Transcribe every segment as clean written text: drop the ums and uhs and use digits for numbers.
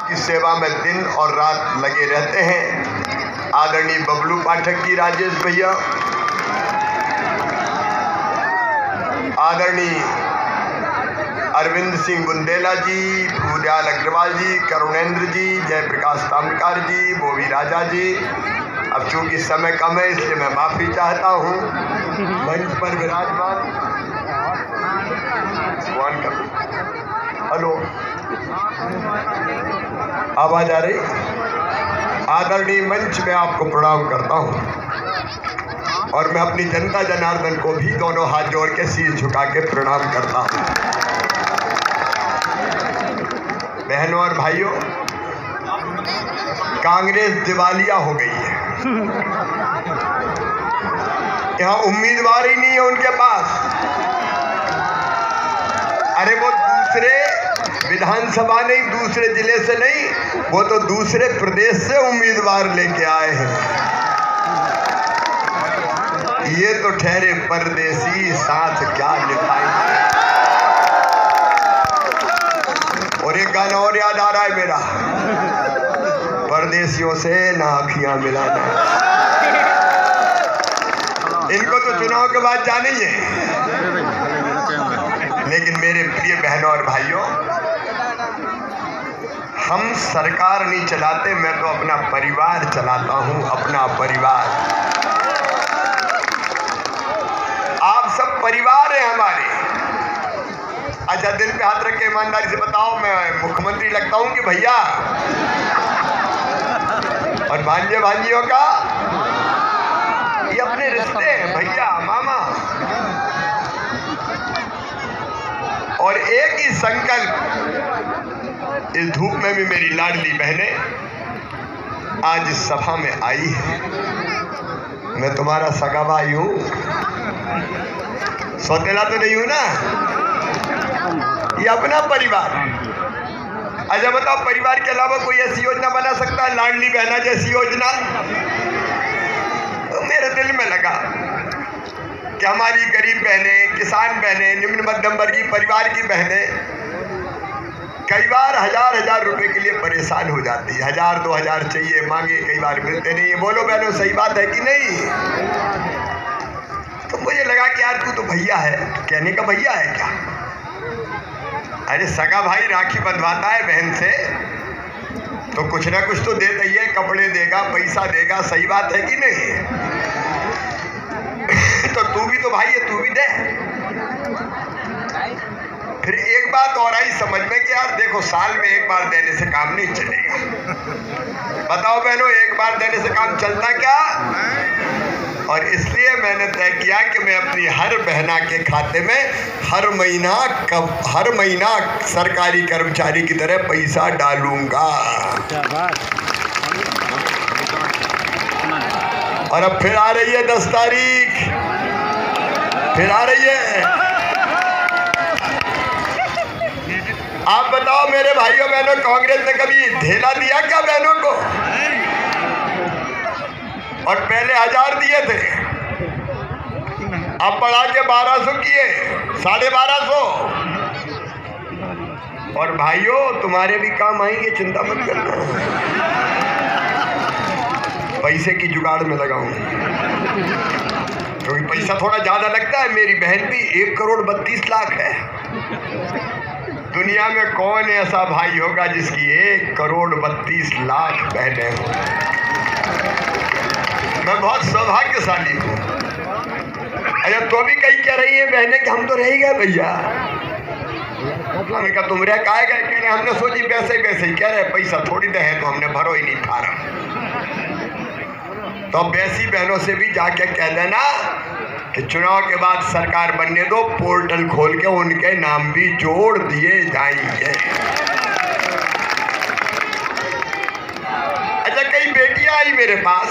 की सेवा में दिन और रात लगे रहते हैं। आदरणीय बबलू पाठक जी, राजेश भैया, आदरणीय अरविंद सिंह बुंदेला जी, फूलदयाल अग्रवाल जी, करुणेंद्र जी, जयप्रकाश ताम्रकार जी, बोवी राजा जी। अब चूंकि समय कम है इसलिए मैं माफी चाहता हूँ। मंच पर विराजमान हेलो, आवाज आ रही? आदरणीय मंच में आपको प्रणाम करता हूँ और मैं अपनी जनता जनार्दन को भी दोनों हाथ जोड़ के शीश झुका के प्रणाम करता हूँ। बहनों और भाइयों, कांग्रेस दिवालिया हो गई है। यहाँ उम्मीदवार ही नहीं है उनके पास। अरे वो दूसरे विधानसभा नहीं, दूसरे जिले से नहीं, वो तो दूसरे प्रदेश से उम्मीदवार लेके आए हैं। ये तो ठहरे परदेसी, साथ क्या निभाएंगे। और एक गाना और याद आ रहा है मेरा, परदेसियों से ना आँखियां मिलाना। इनको तो चुनाव के बाद जाने ही है। लेकिन मेरे प्रिय बहनों और भाइयों, हम सरकार नहीं चलाते, मैं तो अपना परिवार चलाता हूं, अपना परिवार। आप सब परिवार हैं हमारे। अच्छा, दिल पे हाथ रख के ईमानदारी से बताओ, मैं मुख्यमंत्री लगता हूं कि भैया? और भांजे भांजियों का ये अपने रिश्ते हैं, भैया मामा। और एक ही संकल्प, इस धूप में भी मेरी लाडली बहनें आज इस सभा में आई है। मैं तुम्हारा सगा भाई हूं, सौतेला तो नहीं हूं ना, ये अपना परिवार। अच्छा बताओ, परिवार के अलावा कोई ऐसी योजना बना सकता है, लाडली बहना जैसी योजना? तो मेरे दिल में लगा कि हमारी गरीब बहनें, किसान बहनें, निम्न मध्यम वर्गीय परिवार की बहनें कई बार हजार रुपए के लिए परेशान हो जाती है। 1000-2000 चाहिए, मांगे, कई बार मिलते नहीं है। बोलो बहनों, सही बात है कि नहीं? तो मुझे लगा कि यार तू तो भैया है, कहने का भैया है क्या? अरे सगा भाई राखी बंधवाता है बहन से तो कुछ ना कुछ तो दे दइए, कपड़े देगा, पैसा देगा, सही बात है कि नहीं? तो तू भी तो भाई है, तू भी दे। फिर एक बात और आई समझ में कि यार देखो, साल में एक बार देने से काम नहीं चलेगा। बताओ बहनों, एक बार देने से काम चलता क्या? और इसलिए मैंने तय किया कि मैं अपनी हर बहना के खाते में हर महीना सरकारी कर्मचारी की तरह पैसा डालूंगा। और अब फिर आ रही है 10 तारीख, फिर आ रही है। आप बताओ मेरे भाइयों बहनों, कांग्रेस ने कभी ढेला दिया क्या बहनों को? और पहले 1000 दिए थे, अब बढ़ा के 1200 किए, 1250। और भाइयों तुम्हारे भी काम आएंगे, चिंता मत करना। पैसे की जुगाड़ में लगाऊं, क्योंकि पैसा थोड़ा ज्यादा लगता है। मेरी बहन भी 1,32,00,000 है। दुनिया में कौन ऐसा भाई होगा जिसकी 1,32,00,000 बहनें हो? मैं बहुत सौभाग्यशाली हूँ। अरे तो भी कहीं कह रही है बहनें कि हम तो रह गए भैया। हमने कहा तुम रह काहे गए? कह रहे हमने सोची वैसे ही कह रहे, पैसा थोड़ी दे है तो हमने भरो ही नहीं फार्म। तो वैसी बहनों से भी जाके कह देना कि चुनाव के बाद सरकार बनने दो, पोर्टल खोल के उनके नाम भी जोड़ दिए जाएंगे। अच्छा, कई बेटियां आई मेरे पास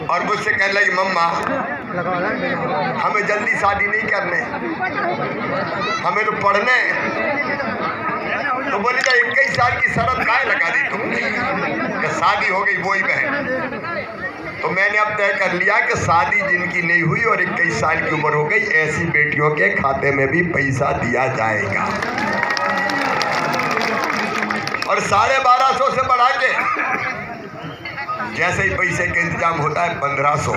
और मुझसे कहने लगी मम्मा हमें जल्दी शादी नहीं करने, हमें तो पढ़ने। तो बोली था 21 साल की शर्त काहे लगा दी तुमने कि शादी हो गई वही बहन। तो मैंने अब तय कर लिया कि शादी जिनकी नहीं हुई और 21 साल की उम्र हो गई, ऐसी बेटियों के खाते में भी पैसा दिया जाएगा। और 1250 से बढ़ा के जैसे ही पैसे का इंतजाम होता है 1500,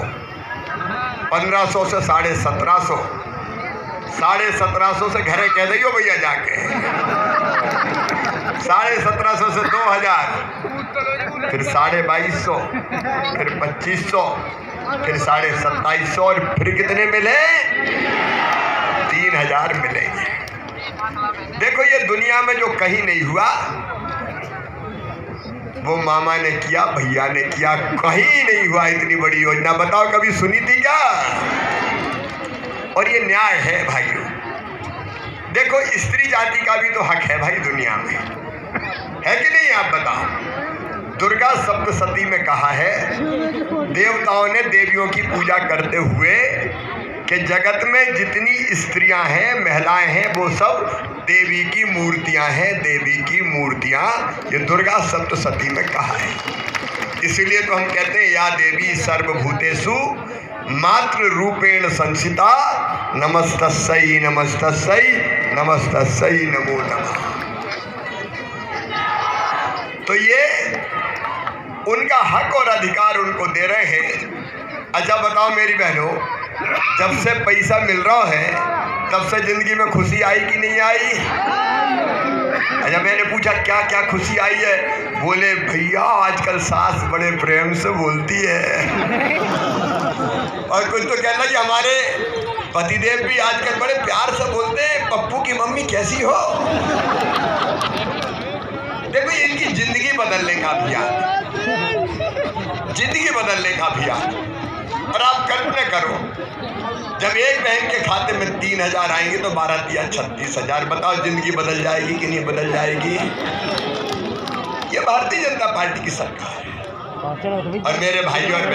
1500 से 1750, 1750 से घरे कह दियो भैया जाके, 1750 से 2000, फिर 2250, फिर 2500, फिर 2750 और फिर कितने मिले? 3000 मिलेंगे। देखो ये दुनिया में जो कहीं नहीं हुआ वो मामा ने किया, भैया ने किया, कहीं नहीं हुआ इतनी बड़ी योजना। बताओ कभी सुनी थी क्या? और ये न्याय है भाइयों। देखो स्त्री जाति का भी तो हक है भाई दुनिया में, है कि नहीं? आप बताओ। दुर्गा सप्तशती में कहा है, देवताओं ने देवियों की पूजा करते हुए कि जगत में जितनी स्त्रियां हैं, महिलाएं हैं, वो सब देवी की मूर्तियां हैं, देवी की मूर्तियां। ये दुर्गा सप्तशती में कहा है। इसीलिए तो हम कहते हैं या देवी सर्वभूतेषु मातृ रूपेण संसिता, नमस्तस्यै नमस्तस्यै नमस्तस्यै नमो नमः। तो ये उनका हक और अधिकार उनको दे रहे हैं। अच्छा बताओ मेरी बहनों, जब से पैसा मिल रहा है तब से जिंदगी में खुशी आई कि नहीं आई? अच्छा मैंने पूछा क्या क्या खुशी आई है? बोले भैया आजकल सास बड़े प्रेम से बोलती है। और कुछ तो कहना कि हमारे पतिदेव भी आजकल बड़े प्यार से बोलते हैं, पप्पू की मम्मी कैसी हो। देखो इनकी जिंदगी बदलने का अभियान, जिंदगी बदलने का अभियान। और आप कल्पना करो, जब एक बहन के खाते में 3000 आएंगे तो 12 या 36,000। बताओ जिंदगी बदल जाएगी कि नहीं बदल जाएगी? ये भारतीय जनता पार्टी की सरकार है। और मेरे भाइयों और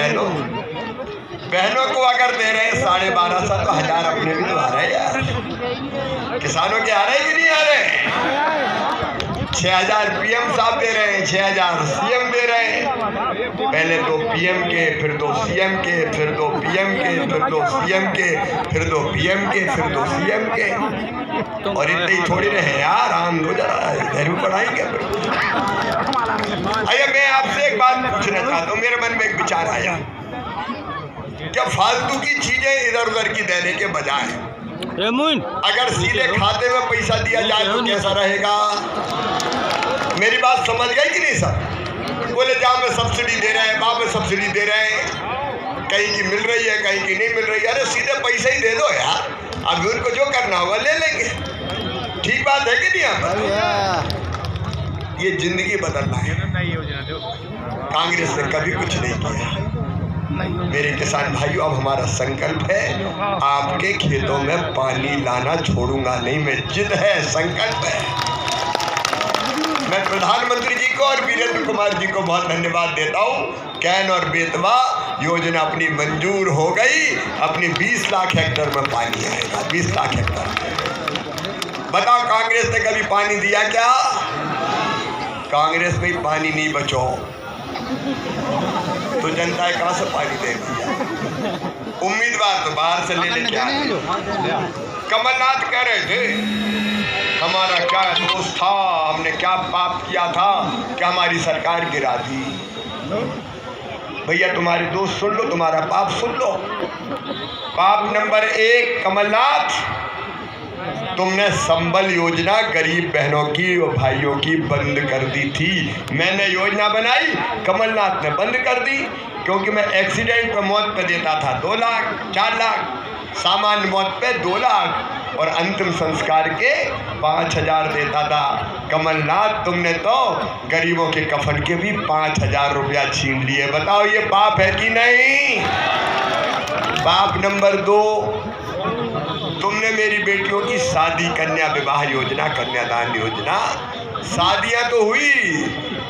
बहनों को अगर दे रहे हैं 1250 तो 1000 अपने भी तो आ रहे हैं यार। किसानों के आ रहे हैं कि नहीं आ रहे? 6000 पीएम साहब दे रहे हैं, 6000 सीएम दे रहे हैं। पहले 2 पीएम के, फिर 2 सीएम के, फिर 2 पीएम के, फिर 2 सीएम के, फिर 2 पीएम के, फिर 2 सीएम के। और इतने ही थोड़ी रहे यार, आम हो जरा इधर भी पढ़ाएंगे। अरे मैं आपसे एक बात पूछना चाहता हूँ, मेरे मन में एक विचार आया, क्या फालतू की चीजें इधर उधर की देने के बजाय अगर सीधे खाते में पैसा दिया जाए तो कैसा रहेगा? मेरी बात समझ गई कि नहीं सर? बोले जहाँ में सब्सिडी दे रहे हैं, वहाँ में सब्सिडी दे रहे हैं, कहीं की मिल रही है कहीं की नहीं मिल रही है। अरे सीधे पैसा ही दे दो यार, अभी उनको जो करना होगा ले लेंगे। ठीक बात है कि नहीं? आप ये जिंदगी बदलना है। कांग्रेस ने कभी कुछ नहीं किया। मेरे किसान भाइयों, अब हमारा संकल्प है, आपके खेतों में पानी लाना छोड़ूंगा नहीं। मैं जिद है, संकल्प है। मैं प्रधानमंत्री जी को और वीरेंद्र कुमार जी को बहुत धन्यवाद देता हूँ। कैन और बेतवा योजना अपनी मंजूर हो गई। अपनी 20 लाख हेक्टेयर में पानी आएगा, 20 लाख हेक्टेयर। बताओ कांग्रेस ने कभी पानी दिया क्या? कांग्रेस में पानी नहीं बचो तो जनता कहाँ से पानी देगी? उम्मीदवार तो बाहर से ले लेके आए। कमलनाथ कह रहे थे हमारा क्या दोस्त था, हमने क्या पाप किया था कि हमारी सरकार गिरा दी। भैया तुम्हारे दोस्त सुन लो, तुम्हारा पाप सुन लो। पाप नंबर 1, कमलनाथ, तुमने संबल योजना गरीब बहनों की और भाइयों की बंद कर दी थी। मैंने योजना बनाई, कमलनाथ ने बंद कर दी। क्योंकि मैं एक्सीडेंट पे मौत पे देता था 2 लाख 4 लाख, सामान्य मौत पे 2 लाख और अंतिम संस्कार के 5000 देता था। कमलनाथ तुमने तो गरीबों के कफन के भी 5000 रुपया छीन लिए। बताओ ये पाप है कि नहीं? पाप नंबर 2, तुमने मेरी बेटियों की शादी, कन्या विवाह योजना, कन्यादान योजना, शादियां तो हुई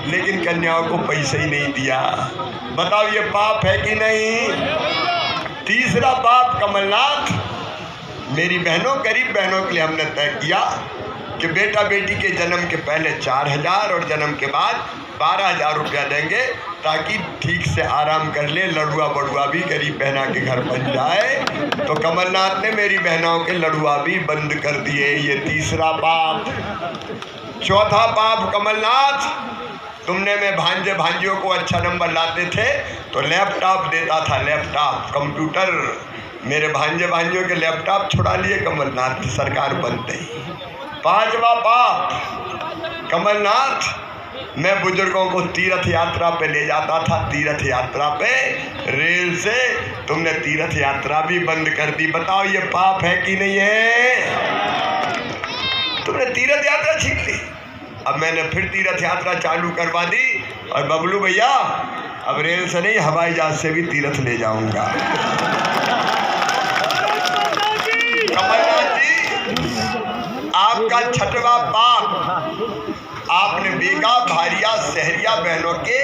लेकिन कन्याओं को पैसे ही नहीं दिया। बताओ ये पाप है कि नहीं? तीसरा पाप कमलनाथ, मेरी बहनों, गरीब बहनों के लिए हमने तय किया कि बेटा बेटी के जन्म के पहले 4000 और जन्म के बाद 12000 रुपया देंगे ताकि ठीक से आराम कर ले, लड़ुआ बड़ुआ भी गरीब बहना के घर बन जाए। तो कमलनाथ ने मेरी बहनों के लड़ुआ भी बंद कर दिए। ये तीसरा पाप। चौथा पाप कमलनाथ, तुमने में भांजे भांजियों को अच्छा नंबर लाते थे तो लैपटॉप देता था, लैपटॉप कंप्यूटर। मेरे भांजे भांजियों के लैपटॉप छुड़ा लिए कमलनाथ की सरकार बनते ही। पांचवा पाप कमलनाथ, मैं बुजुर्गों को तीर्थ यात्रा पे ले जाता था, तीर्थ यात्रा पे रेल से, तुमने तीर्थ यात्रा भी बंद कर दी। बताओ ये पाप है कि नहीं है? तुमने तीर्थ यात्रा छीन ली। अब मैंने फिर तीर्थ यात्रा चालू करवा दी और बबलू भैया अब रेल से नहीं हवाई जहाज से भी तीर्थ ले जाऊंगा। कमलनाथ जी, आपका छठवां पाप, आपने बेगा भारिया शहरिया बहनों के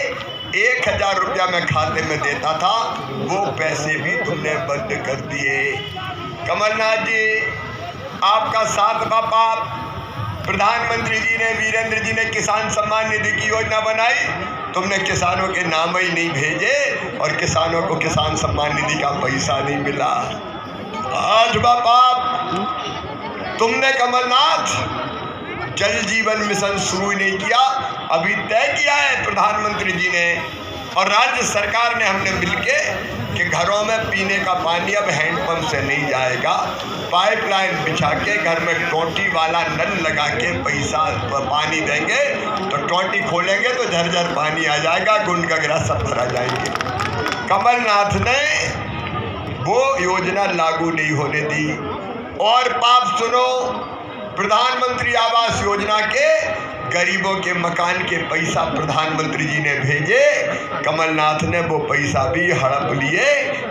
1000 रुपया मैं खाते में देता था, वो पैसे भी तुमने बंद कर दिए। कमलनाथ जी, आपका 7वां पाप, प्रधानमंत्री जी ने, वीरेंद्र जी ने किसान सम्मान निधि की योजना बनाई, तुमने किसानों के नाम ही नहीं भेजे और किसानों को किसान सम्मान निधि का पैसा नहीं मिला। 8वां पाप, तुमने कमलनाथ जल जीवन मिशन शुरू नहीं किया, अभी तय किया है प्रधानमंत्री जी ने और राज्य सरकार ने, हमने मिलके कि घरों में पीने का पानी अब हैंडपंप से नहीं जाएगा, पाइपलाइन बिछा के घर में टोटी वाला नल लगा के पैसा पानी देंगे, तो टोटी खोलेंगे तो झरझर पानी आ जाएगा, गुंड गगरा सब भरा जाएंगे। कमलनाथ ने वो योजना लागू नहीं होने दी। और पाप सुनो, प्रधानमंत्री आवास योजना के गरीबों के मकान के पैसा प्रधानमंत्री जी ने भेजे, कमलनाथ ने वो पैसा भी हड़प लिए,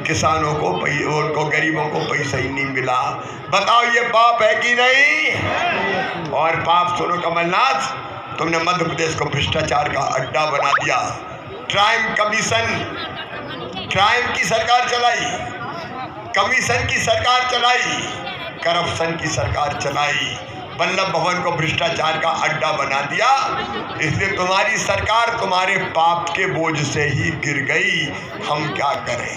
किसानों को उनको गरीबों को पैसा ही नहीं मिला। बताओ ये पाप है कि नहीं? और पाप सुनो कमलनाथ, तुमने मध्य प्रदेश को भ्रष्टाचार का अड्डा बना दिया। क्राइम कमीशन, क्राइम की सरकार चलाई, कमीशन की सरकार चलाई, करप्शन की सरकार चलाई, वल्लभ भवन को भ्रष्टाचार का अड्डा बना दिया। इसलिए तुम्हारी सरकार तुम्हारे पाप के बोझ से ही गिर गई। हम क्या करें?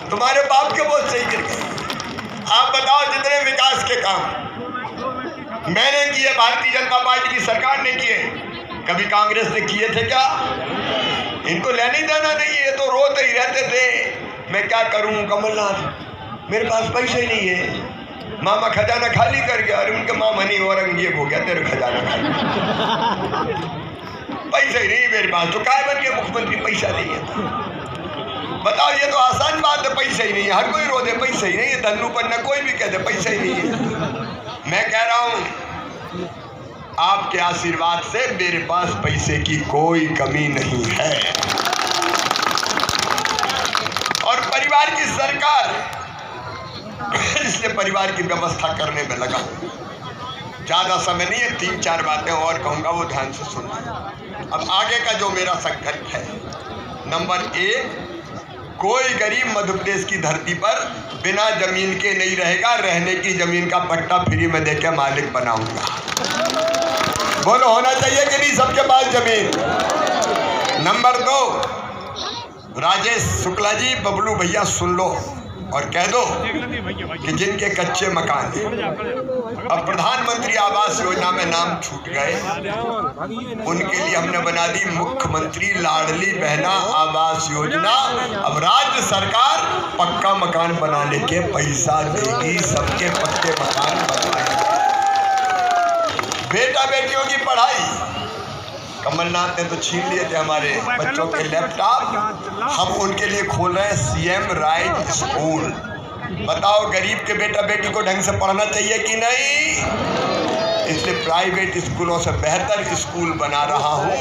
तुम्हारे पाप के बोझ से ही गिर गई। आप बताओ, जितने विकास के काम मैंने किए, भारतीय जनता पार्टी की सरकार ने किए, कभी कांग्रेस ने किए थे क्या? इनको लेने देना नहीं है, तो रोते ही रहते थे। मैं क्या करूं कमलनाथ, मेरे पास पैसे ही नहीं है, मामा खजाना खाली कर गया। अरे उनके मामा नहीं, औरंगजेब हो गया, तेरे खजाना खाली। पैसा ही नहीं मेरे पास, तो काय बन गया मुख्यमंत्री? पैसा नहीं है। बताओ, ये तो आसान बात है, पैसा ही नहीं है। हर कोई रो दे पैसा ही नहीं है, धन्नू पन्ना कोई भी कह दे पैसा ही नहीं है। मैं कह रहा हूं, आपके आशीर्वाद से मेरे पास पैसे की कोई कमी नहीं है। और परिवार की सरकार, इसलिए परिवार की व्यवस्था करने में लगा। ज्यादा समय नहीं है, 3-4 बातें और कहूंगा, वो ध्यान से सुनना। अब आगे का जो मेरा संकल्प है, नंबर 1, कोई गरीब मध्य प्रदेश की धरती पर बिना जमीन के नहीं रहेगा। रहने की जमीन का पट्टा फ्री में देके मालिक बनाऊंगा। बोलो, होना चाहिए कि नहीं सबके पास जमीन? नंबर 2, राजेश शुक्ला जी, बबलू भैया सुन लो और कह दो कि जिनके कच्चे मकान हैं, अब प्रधानमंत्री आवास योजना में नाम छूट गए, उनके लिए हमने बना दी मुख्यमंत्री लाडली बहना आवास योजना। अब राज्य सरकार पक्का मकान बनाने के पैसा देगी, सबके पक्के मकान बनवाएंगे। बेटा बेटियों की पढ़ाई, कमलनाथ ने तो छीन लिए थे हमारे बच्चों के लैपटॉप, हम उनके लिए खोल रहे हैं सीएम राइज स्कूल। बताओ, गरीब के बेटा बेटी को ढंग से पढ़ना चाहिए कि नहीं? इसलिए प्राइवेट स्कूलों से बेहतर स्कूल बना रहा हूँ।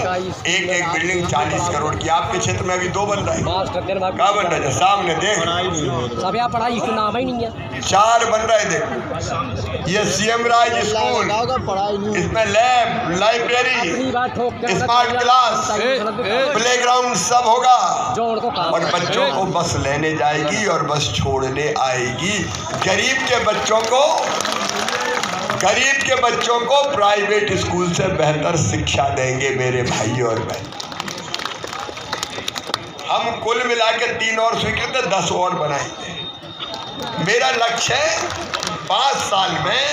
एक बिल्डिंग 40 करोड़ की। आपके क्षेत्र में अभी 2 बन रहे हैं। क्या बन रहे हैं? सामने देख, पढ़ाई इसका नाम ही नहीं है। 4 बन रहे देख। ये सीएम राइज स्कूल, इसमें lab, library, smart class, playground सब होगा। और बच्चों को बस लेने जाएगी और बस छोड़ने आएगी। गरीब के बच्चों को प्राइवेट स्कूल से बेहतर शिक्षा देंगे मेरे भाई और बहन। हम कुल मिला के 3 और स्वीकृत, 10 और बनाएंगे। मेरा लक्ष्य है 5 साल में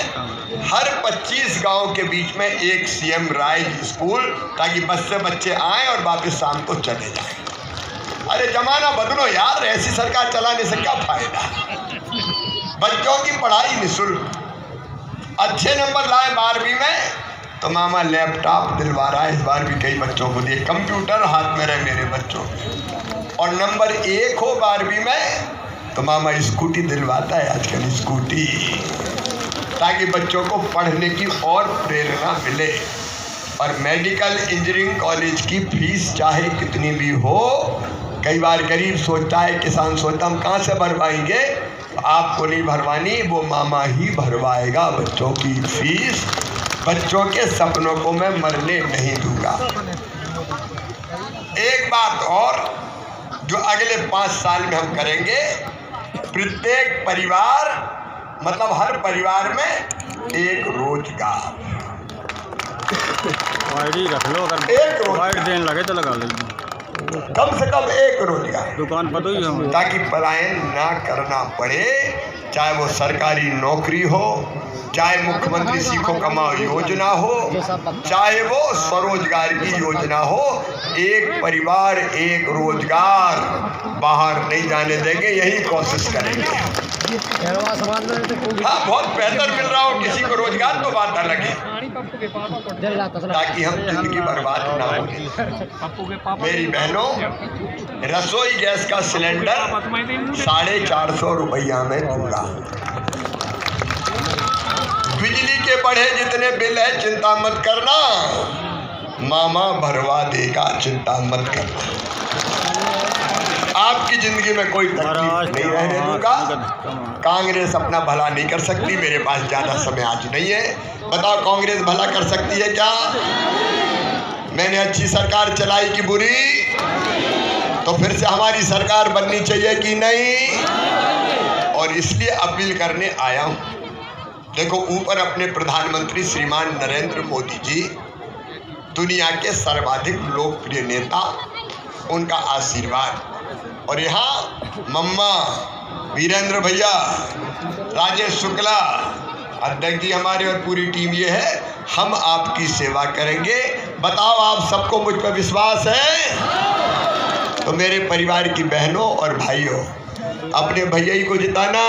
हर 25 गांव के बीच में एक सीएम राइज स्कूल, ताकि बस से बच्चे आए और वापस शाम को चले जाएं। अरे जमाना बदलो यार, ऐसी सरकार चलाने से क्या फायदा। बच्चों की पढ़ाई निःशुल्क, अच्छे नंबर लाए 12वीं में तो मामा लैपटॉप दिलवा रहा है। इस बार भी कई बच्चों को दिए, कंप्यूटर हाथ में रहे मेरे बच्चों के। और नंबर 1 हो 12वीं में तो मामा स्कूटी दिलवाता है आजकल, स्कूटी, ताकि बच्चों को पढ़ने की और प्रेरणा मिले। और मेडिकल इंजीनियरिंग कॉलेज की फीस चाहे कितनी भी हो, कई बार गरीब सोचता है, किसान सोचता हम कहाँ से भरवाएंगे, आपको नहीं भरवानी, वो मामा ही भरवाएगा बच्चों की फीस। बच्चों के सपनों को मैं मरने नहीं दूंगा। एक बात और जो अगले 5 साल में हम करेंगे, प्रत्येक परिवार, मतलब हर परिवार में एक रोजगार, रख लो, अगर एक रोजगार देने लगे तो लगा लो, कम से कम एक रोजगार, दुकान पर तो ही, ताकि पलायन ना करना पड़े। चाहे वो सरकारी नौकरी हो, चाहे मुख्यमंत्री सीखो कमाओ योजना हो, चाहे वो स्वरोजगार की योजना हो, एक परिवार एक रोजगार, बाहर नहीं जाने देंगे, यही कोशिश करेंगे। हाँ, बहुत बेहतर मिल रहा हो किसी को रोजगार तो बात अलग है, ताकि हम जिंदगी बर्बाद ना हो। मेरी बहनों, रसोई गैस का सिलेंडर 450 रुपया में पूरा। बिजली के बढ़े जितने बिल है चिंता मत करना, मामा भरवा देगा, चिंता मत करना। आपकी जिंदगी में कोई तकलीफ नहीं रहने दूंगा। कांग्रेस अपना भला नहीं कर सकती, मेरे पास ज्यादा समय आज नहीं है। बताओ कांग्रेस भला कर सकती है क्या? मैंने अच्छी सरकार चलाई कि बुरी? तो फिर से हमारी सरकार बननी चाहिए कि नहीं? और इसलिए अपील करने आया हूं। देखो, ऊपर अपने प्रधानमंत्री श्रीमान नरेंद्र मोदी जी, दुनिया के सर्वाधिक लोकप्रिय नेता, उनका आशीर्वाद, और यहाँ मम्मा, वीरेंद्र भैया, राजेश शुक्ला, अध्यक्ष जी हमारे और पूरी टीम ये है, हम आपकी सेवा करेंगे। बताओ, आप सबको मुझ पर विश्वास है? तो मेरे परिवार की बहनों और भाइयों, अपने भैया ही को जिताना,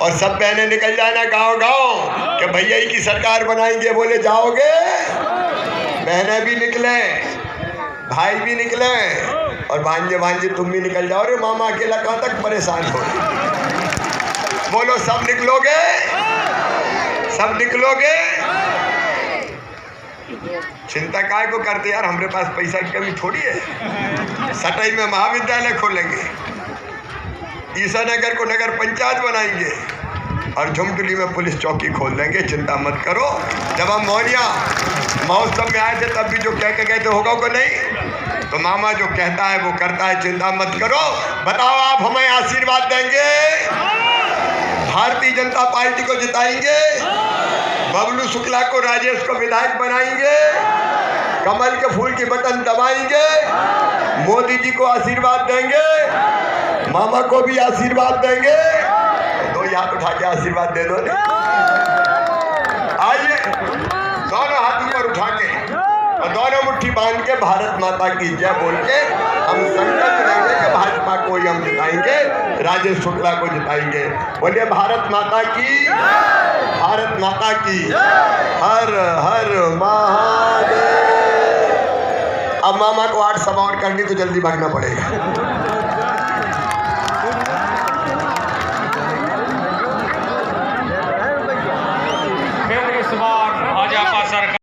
और सब बहनें निकल जाना गांव गांव कि भैया ही की सरकार बनाएंगे। बोले जाओगे? बहनें भी निकले, भाई भी निकले, और भांजे भांजे तुम भी निकल जाओ। रे मामा अकेला कहाँ तक परेशान हो? बोलो, सब निकलोगे? सब निकलोगे? चिंता काय को करते यार, हमारे पास पैसा की कमी थोड़ी है। सटाई में महाविद्यालय खोलेंगे, ईसानगर को नगर पंचायत बनाएंगे, और झुमटुली में पुलिस चौकी खोल देंगे। चिंता मत करो। जब हम मोहनिया महोत्सव में आए थे तब भी जो कह के गए थे होगा को नहीं, तो मामा जो कहता है वो करता है। चिंता मत करो। बताओ, आप हमें आशीर्वाद देंगे? भारतीय जनता पार्टी को जिताएंगे? बबलू शुक्ला को, राजेश को विधायक बनाएंगे? कमल के फूल की बटन दबाएंगे? मोदी जी को आशीर्वाद देंगे? मामा को भी आशीर्वाद देंगे? दो हाथ उठा के आशीर्वाद दे दो। आइए, दोनों हाथ ऊपर उठा के और दोनों मुट्ठी बांध के भारत माता की जय बोल के हम संकल्प लेंगे कि भाजपा को ही हम जिताएंगे, राजेश शुक्ला को जिताएंगे। बोलिए भारत माता की, भारत माता की, हर हर महादेव। अब मामा को 8 सभा और करनी तो जल्दी भागना पड़ेगा। सभा